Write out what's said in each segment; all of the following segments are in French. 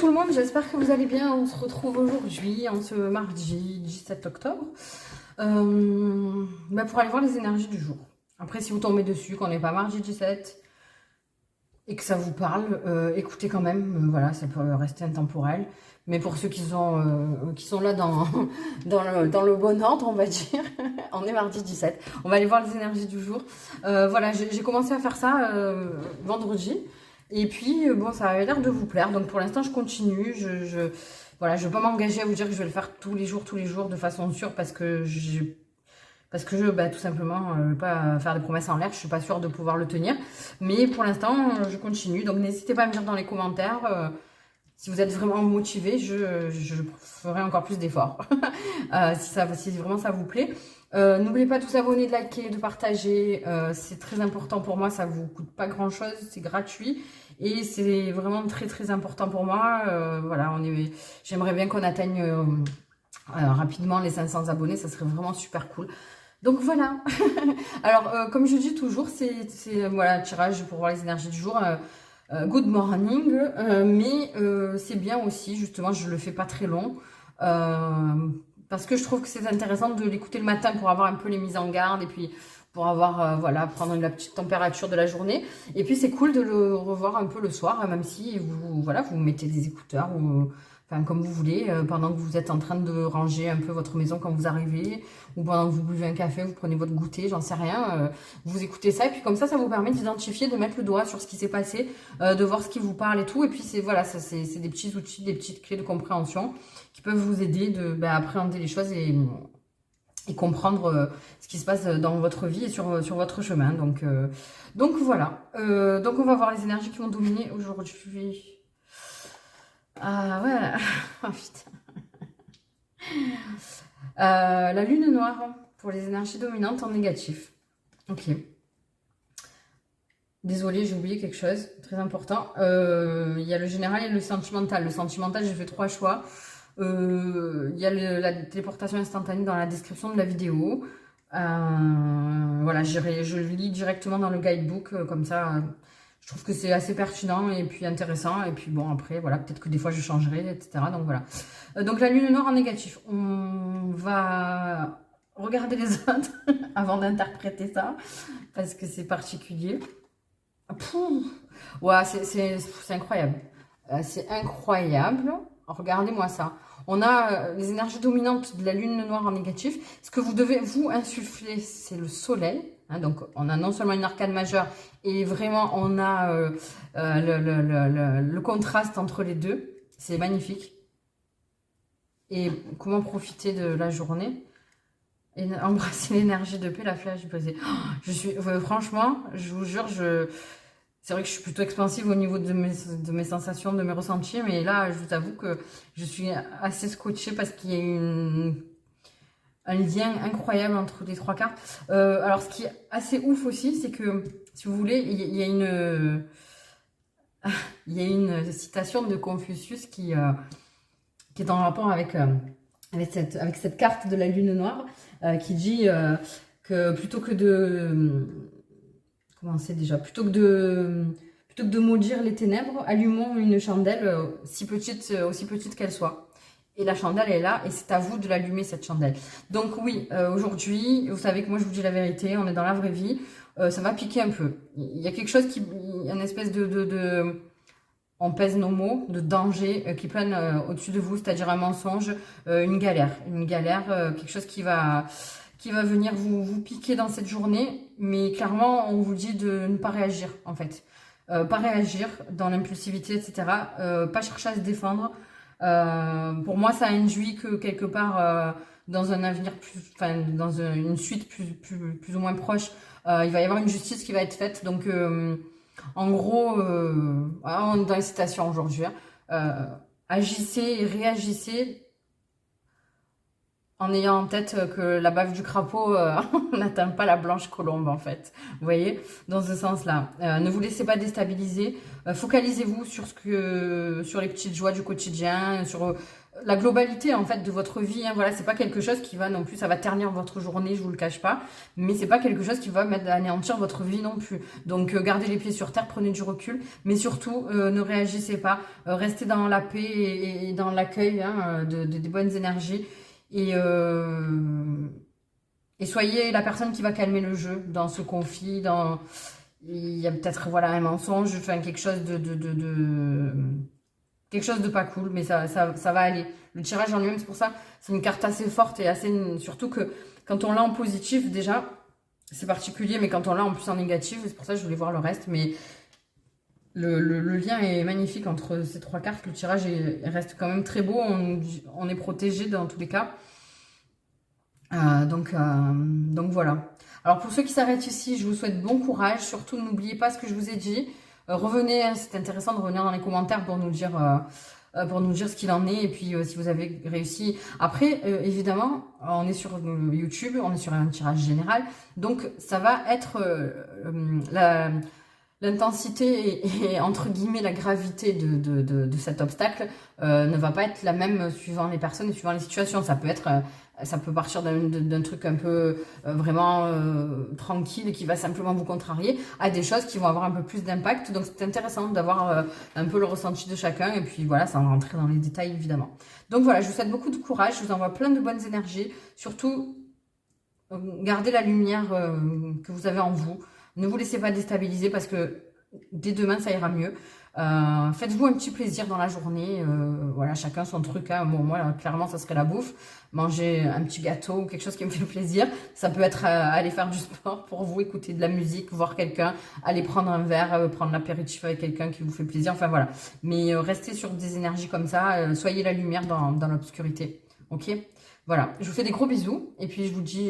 tout le monde, j'espère que vous allez bien. On se retrouve aujourd'hui, en ce mardi 17 octobre, pour aller voir les énergies du jour. Après, si vous tombez dessus, qu'on n'est pas mardi 17 et que ça vous parle, écoutez quand même, voilà, ça peut rester intemporel. Mais pour ceux qui sont là dans le bon ordre, on va dire, on est mardi 17. On va aller voir les énergies du jour. Voilà, j'ai commencé à faire ça vendredi. Et puis, bon, ça avait l'air de vous plaire. Donc, pour l'instant, je continue. Voilà, je ne veux pas m'engager à vous dire que je vais le faire tous les jours, de façon sûre, parce que tout simplement, je ne veux pas faire des promesses en l'air. Je ne suis pas sûre de pouvoir le tenir. Mais pour l'instant, je continue. Donc, n'hésitez pas à me dire dans les commentaires si vous êtes vraiment motivé. Je ferai encore plus d'efforts si vraiment ça vous plaît. N'oubliez pas de vous abonner, de liker, de partager. C'est très important pour moi. Ça ne vous coûte pas grand-chose. C'est gratuit. Et c'est vraiment très, très important pour moi. Voilà, j'aimerais bien qu'on atteigne rapidement les 500 abonnés. Ça serait vraiment super cool. Donc voilà. Alors, comme je dis toujours, c'est voilà, tirage pour voir les énergies du jour. Good morning. Mais c'est bien aussi, justement, je ne le fais pas très long. Parce que je trouve que c'est intéressant de l'écouter le matin pour avoir un peu les mises en garde et puis pour avoir, voilà, prendre la petite température de la journée. Et puis c'est cool de le revoir un peu le soir, même si vous mettez des écouteurs ou enfin comme vous voulez, pendant que vous êtes en train de ranger un peu votre maison quand vous arrivez, ou pendant que vous buvez un café, vous prenez votre goûter, j'en sais rien, vous écoutez ça, et puis comme ça vous permet d'identifier, de mettre le doigt sur ce qui s'est passé, de voir ce qui vous parle et tout. Et puis c'est voilà, c'est des petits outils, des petites clés de compréhension qui peuvent vous aider à appréhender les choses et comprendre ce qui se passe dans votre vie et sur votre chemin. Donc voilà. Donc on va voir les énergies qui vont dominer aujourd'hui. Ah ouais. Oh putain. La lune noire pour les énergies dominantes en négatif. Ok. Désolée, j'ai oublié quelque chose. Très important. Il y a le général et le sentimental. Le sentimental, j'ai fait 3 choix. Il y a la téléportation instantanée dans la description de la vidéo. Voilà, je lis directement dans le guidebook, comme ça, je trouve que c'est assez pertinent et puis intéressant. Et puis bon, après, voilà, peut-être que des fois je changerai, etc. Donc voilà. Donc la lune noire en négatif, on va regarder les autres avant d'interpréter ça, parce que c'est particulier. Pouh. Ouais, c'est incroyable. C'est incroyable. Regardez-moi ça. On a les énergies dominantes de la lune noire en négatif. Ce que vous devez vous insuffler, c'est le soleil. Hein, donc, on a non seulement une arcane majeure, et vraiment, on a le contraste entre les deux. C'est magnifique. Et comment profiter de la journée et embrasser l'énergie de paix, la flèche brisée. Franchement, je vous jure, c'est vrai que je suis plutôt expansive au niveau de mes sensations, de mes ressentis, mais là, je vous avoue que je suis assez scotchée parce qu'il y a un lien incroyable entre les 3 cartes. Alors, ce qui est assez ouf aussi, c'est que, si vous voulez, il y a une citation de Confucius qui est en rapport avec cette carte de la lune noire, qui dit que plutôt que de... Comment c'est déjà? Plutôt que de maudire les ténèbres, allumons une chandelle aussi petite qu'elle soit. Et la chandelle est là, et c'est à vous de l'allumer, cette chandelle. Donc oui, aujourd'hui, vous savez que moi je vous dis la vérité, on est dans la vraie vie, ça m'a piqué un peu. Il y a quelque chose une espèce on pèse nos mots, de danger qui plane au-dessus de vous, c'est-à-dire un mensonge, une galère, quelque chose qui va venir vous piquer dans cette journée, mais clairement, on vous dit de ne pas réagir, en fait. Pas réagir dans l'impulsivité, etc. Pas chercher à se défendre. Pour moi, ça induit que quelque part, dans un avenir dans une suite plus ou moins proche, il va y avoir une justice qui va être faite. Donc, en gros, on est dans les citations aujourd'hui. Agissez et réagissez en ayant en tête que la bave du crapaud n'atteint pas la blanche colombe, en fait. Vous voyez, dans ce sens-là. Ne vous laissez pas déstabiliser. Focalisez-vous sur les petites joies du quotidien, sur la globalité en fait de votre vie. Hein, voilà, c'est pas quelque chose qui va non plus, ça va ternir votre journée, je vous le cache pas, mais c'est pas quelque chose qui va anéantir votre vie non plus. Donc gardez les pieds sur terre, prenez du recul, mais surtout ne réagissez pas, restez dans la paix et dans l'accueil hein, des bonnes énergies et soyez la personne qui va calmer le jeu dans ce conflit, il y a peut-être voilà un mensonge, enfin quelque chose quelque chose de pas cool, mais ça va aller. Le tirage en lui-même, c'est pour ça, c'est une carte assez forte et assez... Surtout que quand on l'a en positif, déjà, c'est particulier, mais quand on l'a en plus en négatif, c'est pour ça que je voulais voir le reste, mais le lien est magnifique entre ces trois cartes. Le tirage reste quand même très beau, on est protégé dans tous les cas. Donc voilà. Alors pour ceux qui s'arrêtent ici, je vous souhaite bon courage. Surtout, n'oubliez pas ce que je vous ai dit. Revenez, hein, c'est intéressant de revenir dans les commentaires pour nous dire ce qu'il en est et puis si vous avez réussi. Après, évidemment, on est sur YouTube, on est sur un tirage général. Donc ça va être l'intensité et entre guillemets la gravité de cet obstacle ne va pas être la même suivant les personnes et suivant les situations. Ça peut partir d'un truc un peu vraiment tranquille qui va simplement vous contrarier à des choses qui vont avoir un peu plus d'impact. Donc c'est intéressant d'avoir un peu le ressenti de chacun et puis voilà, ça va rentrer dans les détails évidemment. Donc voilà, je vous souhaite beaucoup de courage, je vous envoie plein de bonnes énergies. Surtout, gardez la lumière que vous avez en vous. Ne vous laissez pas déstabiliser parce que dès demain, ça ira mieux. Faites-vous un petit plaisir dans la journée. Voilà, chacun son truc. Hein. Bon, moi, clairement, ça serait la bouffe. Manger un petit gâteau ou quelque chose qui me fait plaisir. Ça peut être aller faire du sport pour vous, écouter de la musique, voir quelqu'un, aller prendre un verre, prendre l'apéritif avec quelqu'un qui vous fait plaisir. Enfin, voilà. Mais restez sur des énergies comme ça. Soyez la lumière dans l'obscurité. Ok? Voilà. Je vous fais des gros bisous. Et puis, je vous dis...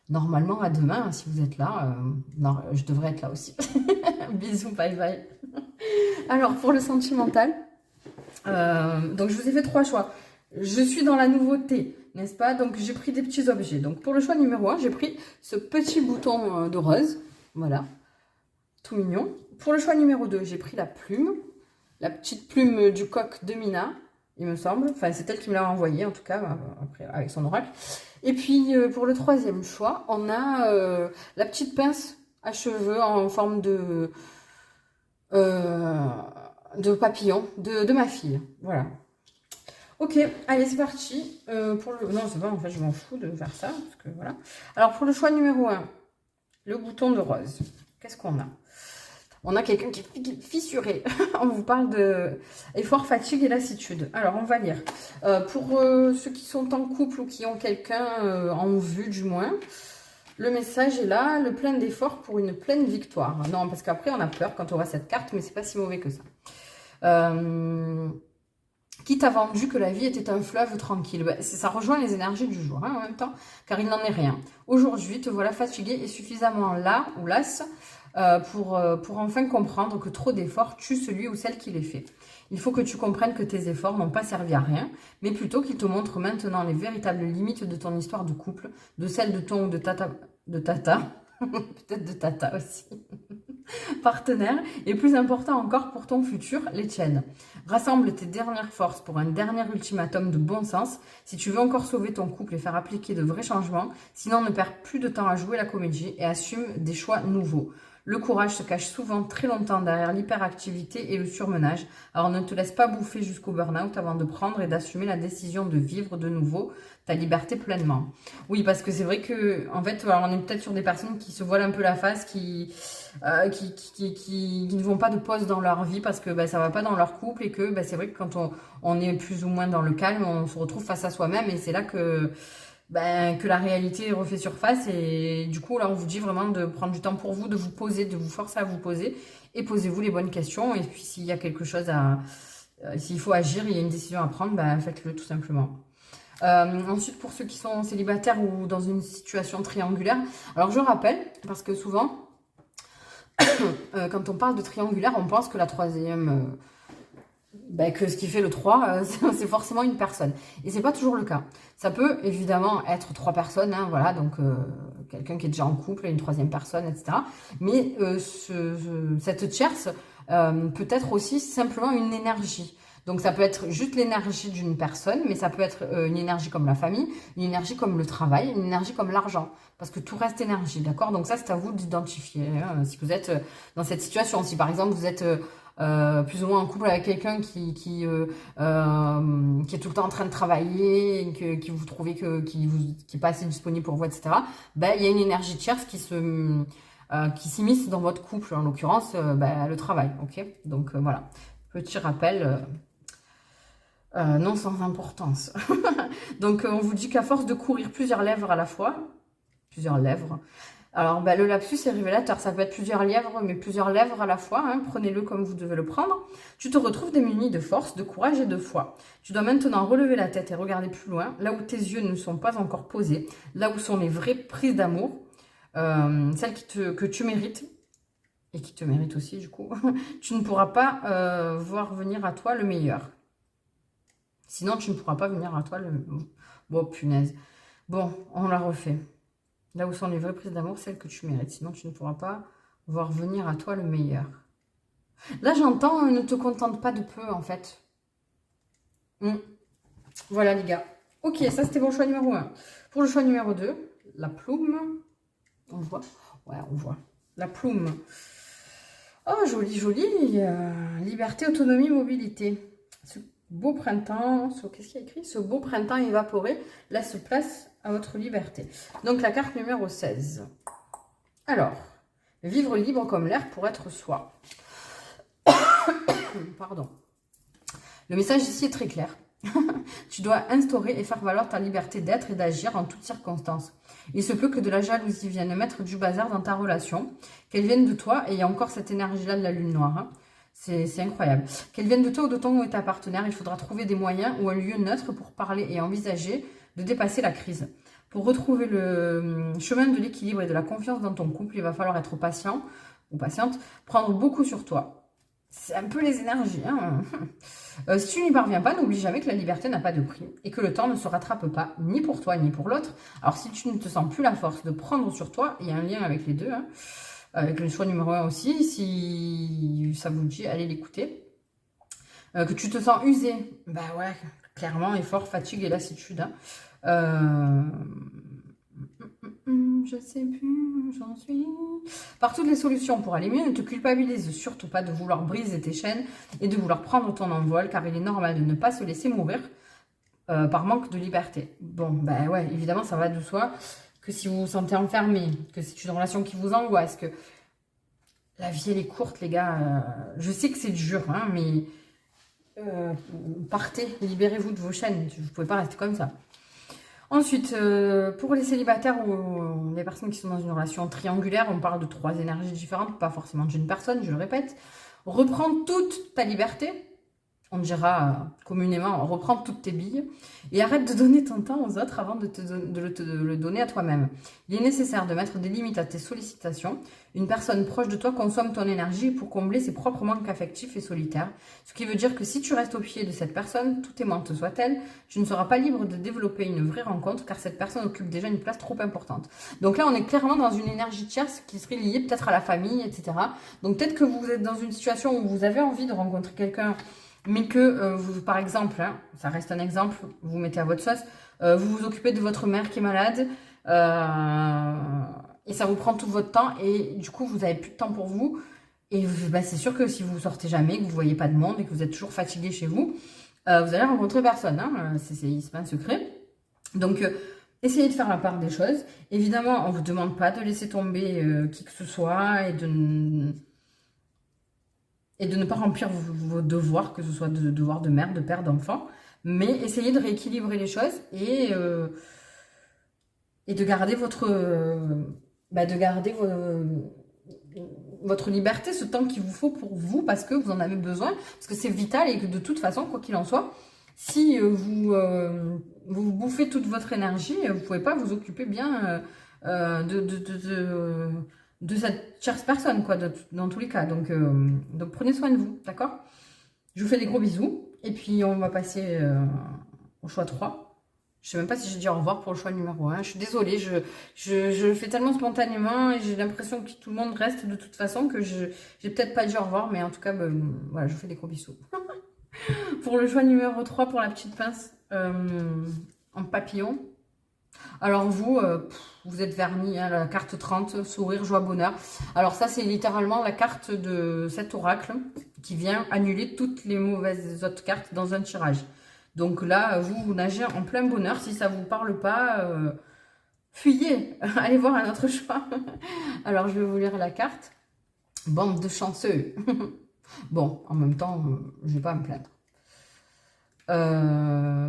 normalement, à demain, si vous êtes là, non, je devrais être là aussi. Bisous, bye bye. Alors, pour le sentimental, donc je vous ai fait 3 choix. Je suis dans la nouveauté, n'est-ce pas? Donc, j'ai pris des petits objets. Donc, pour le choix numéro 1, j'ai pris ce petit bouton de rose. Voilà, tout mignon. Pour le choix numéro 2, j'ai pris la plume. La petite plume du coq de Mina, il me semble. Enfin, c'est elle qui me l'a envoyé, en tout cas, après, avec son oracle. Et puis, pour le 3e choix, on a la petite pince à cheveux en forme de papillon de ma fille. Voilà. Ok, allez, c'est parti. Non, c'est pas, en fait, je m'en fous de faire ça. Parce que, voilà. Alors, pour le choix numéro 1, le bouton de rose. Qu'est-ce qu'on a? On a quelqu'un qui est fissuré. On vous parle de effort, fatigue et lassitude. Alors, on va lire. Pour ceux qui sont en couple ou qui ont quelqu'un en vue, du moins, le message est là. Le plein d'efforts pour une pleine victoire. Non, parce qu'après, on a peur quand on voit cette carte, mais c'est pas si mauvais que ça. Qui t'a vendu que la vie était un fleuve tranquille? Ça rejoint les énergies du jour, hein, en même temps, car il n'en est rien. Aujourd'hui, te voilà fatigué et suffisamment las ou lasse pour enfin comprendre que trop d'efforts tue celui ou celle qui les fait. Il faut que tu comprennes que tes efforts n'ont pas servi à rien, mais plutôt qu'ils te montrent maintenant les véritables limites de ton histoire de couple, de celle de ton ou de tata, peut-être de tata aussi, partenaire, et plus important encore pour ton futur, les tiennes. Rassemble tes dernières forces pour un dernier ultimatum de bon sens, si tu veux encore sauver ton couple et faire appliquer de vrais changements, sinon ne perds plus de temps à jouer la comédie et assume des choix nouveaux. Le courage se cache souvent très longtemps derrière l'hyperactivité et le surmenage, alors ne te laisse pas bouffer jusqu'au burn-out avant de prendre et d'assumer la décision de vivre de nouveau ta liberté pleinement. Oui, parce que c'est vrai que, en fait, alors on est peut-être sur des personnes qui se voilent un peu la face, qui ne vont pas de pause dans leur vie parce que ça va pas dans leur couple et que c'est vrai que quand on est plus ou moins dans le calme, on se retrouve face à soi-même et c'est là que la réalité refait surface et du coup là on vous dit vraiment de prendre du temps pour vous, de vous poser, de vous forcer à vous poser et posez-vous les bonnes questions et puis s'il y a quelque chose s'il faut agir, il y a une décision à prendre, faites-le tout simplement. Ensuite, pour ceux qui sont célibataires ou dans une situation triangulaire, alors je rappelle, parce que souvent, quand on parle de triangulaire, on pense que la troisième, que ce qui fait le 3, c'est forcément une personne. Et c'est pas toujours le cas. Ça peut évidemment être 3 personnes, hein, voilà, donc quelqu'un qui est déjà en couple et une 3e personne, etc. Mais cette tierce peut être aussi simplement une énergie. Donc ça peut être juste l'énergie d'une personne, mais ça peut être une énergie comme la famille, une énergie comme le travail, une énergie comme l'argent. Parce que tout reste énergie, d'accord? Donc ça, c'est à vous d'identifier, hein, si vous êtes dans cette situation. Si par exemple, vous êtes plus ou moins en couple avec quelqu'un qui est tout le temps en train de travailler, et qui vous trouvez qui est pas assez disponible pour vous, etc. Ben, il y a une énergie tierce qui s'immisce dans votre couple, en l'occurrence le travail, ok? Donc voilà, petit rappel, non sans importance. Donc on vous dit qu'à force de courir plusieurs lèvres à la fois, plusieurs lèvres, alors le lapsus est révélateur, ça peut être plusieurs lèvres, mais plusieurs lèvres à la fois, hein, prenez-le comme vous devez le prendre. Tu te retrouves démuni de force, de courage et de foi. Tu dois maintenant relever la tête et regarder plus loin, là où tes yeux ne sont pas encore posés, là où sont les vraies prises d'amour, celles que tu mérites, et qui te méritent aussi du coup. Tu ne pourras pas voir venir à toi le meilleur. Sinon, tu ne pourras pas venir à toi le... Bon, punaise. Bon, on la refait. Là où sont les vraies prises d'amour, celles que tu mérites. Sinon, tu ne pourras pas voir venir à toi le meilleur. Là, j'entends, ne te contente pas de peu, en fait. Voilà, les gars. Ok, ça, c'était mon choix numéro 1. Pour le choix numéro 2, la plume. On voit? Ouais, on voit. La plume. Oh, joli, joli. Liberté, autonomie, mobilité. Ce beau printemps, qu'est-ce qu'il y a écrit? Ce beau printemps évaporé laisse place à votre liberté. Donc, la carte numéro 16. Alors, vivre libre comme l'air pour être soi. Pardon. Le message ici est très clair. Tu dois instaurer et faire valoir ta liberté d'être et d'agir en toutes circonstances. Il se peut que de la jalousie vienne mettre du bazar dans ta relation, qu'elle vienne de toi, et il y a encore cette énergie-là de la lune noire. Hein. C'est incroyable. Qu'elle vienne de toi ou de ton ou ta partenaire, il faudra trouver des moyens ou un lieu neutre pour parler et envisager de dépasser la crise. Pour retrouver le chemin de l'équilibre et de la confiance dans ton couple, il va falloir être patient ou patiente, prendre beaucoup sur toi. C'est un peu les énergies. Hein. Si tu n'y parviens pas, n'oublie jamais que la liberté n'a pas de prix et que le temps ne se rattrape pas, ni pour toi, ni pour l'autre. Alors, si tu ne te sens plus la force de prendre sur toi, il y a un lien avec les deux, hein, avec le choix numéro 1 aussi, si ça vous dit, allez l'écouter. Que tu te sens usé, bah ouais, clairement, effort, fatigue et lassitude. Hein. Je sais plus où j'en suis. Par toutes les solutions pour aller mieux, ne te culpabilise surtout pas de vouloir briser tes chaînes et de vouloir prendre ton envol, car il est normal de ne pas se laisser mourir par manque de liberté. Bon, ben ouais, évidemment, ça va de soi que si vous vous sentez enfermé, que c'est une relation qui vous angoisse, que la vie, elle est courte, les gars. Je sais que c'est dur, hein, mais partez, libérez-vous de vos chaînes. Vous ne pouvez pas rester comme ça. Ensuite, pour les célibataires ou les personnes qui sont dans une relation triangulaire, on parle de 3 énergies différentes, pas forcément d'une personne, je le répète. Reprends toute ta liberté, on dira communément, reprends toutes tes billes, et arrête de donner ton temps aux autres avant de le donner à toi-même. Il est nécessaire de mettre des limites à tes sollicitations. Une personne proche de toi consomme ton énergie pour combler ses propres manques affectifs et solitaires. Ce qui veut dire que si tu restes au pied de cette personne, tout aimante soit-elle, tu ne seras pas libre de développer une vraie rencontre car cette personne occupe déjà une place trop importante. Donc là, on est clairement dans une énergie tierce qui serait liée peut-être à la famille, etc. Donc peut-être que vous êtes dans une situation où vous avez envie de rencontrer quelqu'un, mais que vous, par exemple, hein, ça reste un exemple, vous mettez à votre sauce, vous vous occupez de votre mère qui est malade, et ça vous prend tout votre temps, et du coup, vous n'avez plus de temps pour vous. Et c'est sûr que si vous sortez jamais, que vous ne voyez pas de monde, et que vous êtes toujours fatigué chez vous, vous allez rencontrer personne. Hein, c'est pas un secret. Donc, essayez de faire la part des choses. Évidemment, on ne vous demande pas de laisser tomber qui que ce soit, et de ne pas remplir vos devoirs, que ce soit de devoirs de mère, de père, d'enfant. Mais essayez de rééquilibrer les choses et de garder votre liberté, ce temps qu'il vous faut pour vous, parce que vous en avez besoin, parce que c'est vital et que de toute façon, quoi qu'il en soit, si vous bouffez toute votre énergie, vous ne pouvez pas vous occuper bien de cette tierce personne, quoi, dans tous les cas. Donc prenez soin de vous, d'accord? Je vous fais des gros bisous. Et puis, on va passer au choix 3. Je sais même pas si j'ai dit au revoir pour le choix numéro 1. Je suis désolée, je le fais tellement spontanément et j'ai l'impression que tout le monde reste de toute façon que j'ai peut-être pas dit au revoir. Mais en tout cas, voilà, je vous fais des gros bisous. Pour le choix numéro 3, pour la petite pince en papillon. Alors vous, vous êtes vernis, hein, la carte 30, sourire, joie, bonheur. Alors ça, c'est littéralement la carte de cet oracle qui vient annuler toutes les mauvaises autres cartes dans un tirage. Donc là, vous nagez en plein bonheur. Si ça ne vous parle pas, fuyez, allez voir un autre choix. Alors je vais vous lire la carte. Bande de chanceux. Bon, en même temps, je ne vais pas me plaindre.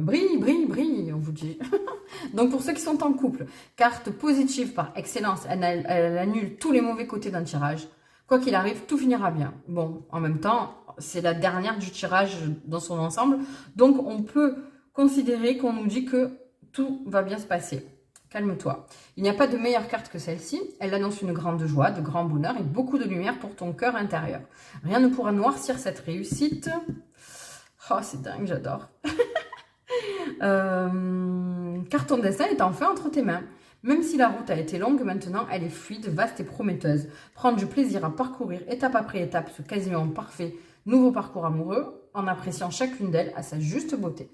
Brille, brille, brille, on vous dit. Donc pour ceux qui sont en couple, carte positive par excellence, elle annule tous les mauvais côtés d'un tirage. Quoi qu'il arrive, tout finira bien. Bon, en même temps, c'est la dernière du tirage dans son ensemble. Donc on peut considérer qu'on nous dit que tout va bien se passer. Calme-toi. Il n'y a pas de meilleure carte que celle-ci. Elle annonce une grande joie, de grand bonheur et beaucoup de lumière pour ton cœur intérieur. Rien ne pourra noircir cette réussite. Oh, c'est dingue, j'adore. Car ton destin est enfin entre tes mains. Même si la route a été longue, maintenant elle est fluide, vaste et prometteuse. Prends du plaisir à parcourir étape après étape ce quasiment parfait nouveau parcours amoureux, en appréciant chacune d'elles à sa juste beauté.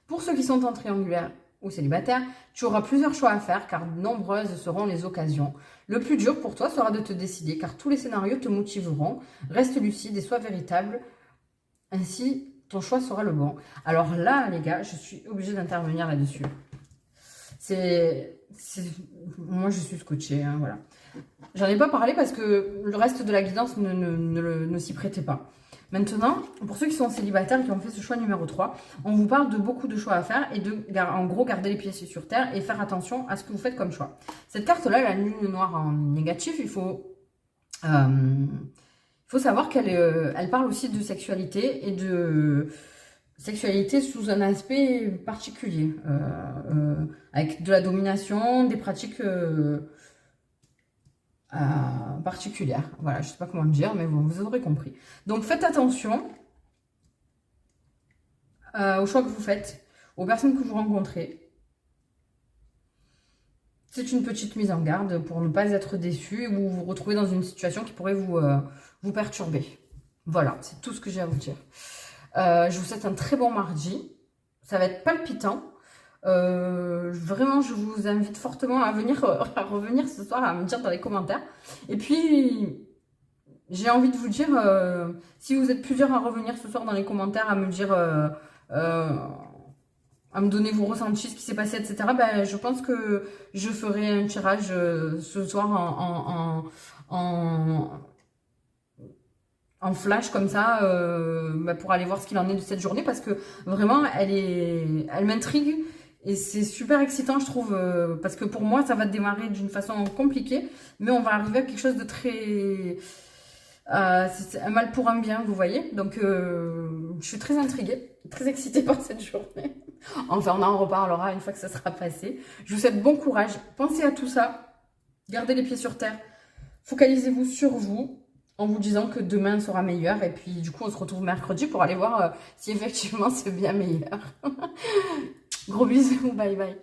Pour ceux qui sont en triangulaire ou célibataire, tu auras plusieurs choix à faire car nombreuses seront les occasions. Le plus dur pour toi sera de te décider car tous les scénarios te motiveront. Reste lucide et sois véritable. Ainsi, ton choix sera le bon. Alors là, les gars, je suis obligée d'intervenir là-dessus. Moi, je suis scotchée, hein, voilà. J'en ai pas parlé parce que le reste de la guidance ne s'y prêtait pas. Maintenant, pour ceux qui sont célibataires, qui ont fait ce choix numéro 3, on vous parle de beaucoup de choix à faire et de, en gros, garder les pieds sur terre et faire attention à ce que vous faites comme choix. Cette carte-là, la lune noire en négatif, il faut savoir qu'elle elle parle aussi de sexualité et de sexualité sous un aspect particulier, avec de la domination, des pratiques particulières. Voilà, je ne sais pas comment le dire, mais bon, vous aurez compris. Donc faites attention aux choix que vous faites, aux personnes que vous rencontrez. C'est une petite mise en garde pour ne pas être déçu ou vous retrouver dans une situation qui pourrait vous perturber. Voilà, c'est tout ce que j'ai à vous dire. Je vous souhaite un très bon mardi. Ça va être palpitant. Vraiment, je vous invite fortement à revenir ce soir, à me dire dans les commentaires. Et puis, j'ai envie de vous dire, si vous êtes plusieurs à revenir ce soir dans les commentaires, à me dire, à me donner vos ressentis, ce qui s'est passé, etc. Ben, je pense que je ferai un tirage ce soir en flash comme ça pour aller voir ce qu'il en est de cette journée parce que vraiment elle m'intrigue et c'est super excitant je trouve parce que pour moi ça va démarrer d'une façon compliquée mais on va arriver à quelque chose de très c'est un mal pour un bien vous voyez donc je suis très intriguée, très excitée par cette journée. Enfin on en reparlera une fois que ça sera passé. Je vous souhaite bon courage, pensez à tout ça, gardez les pieds sur terre, focalisez-vous sur vous en vous disant que demain sera meilleur. Et puis, du coup, on se retrouve mercredi pour aller voir si effectivement c'est bien meilleur. Gros bisous, bye bye.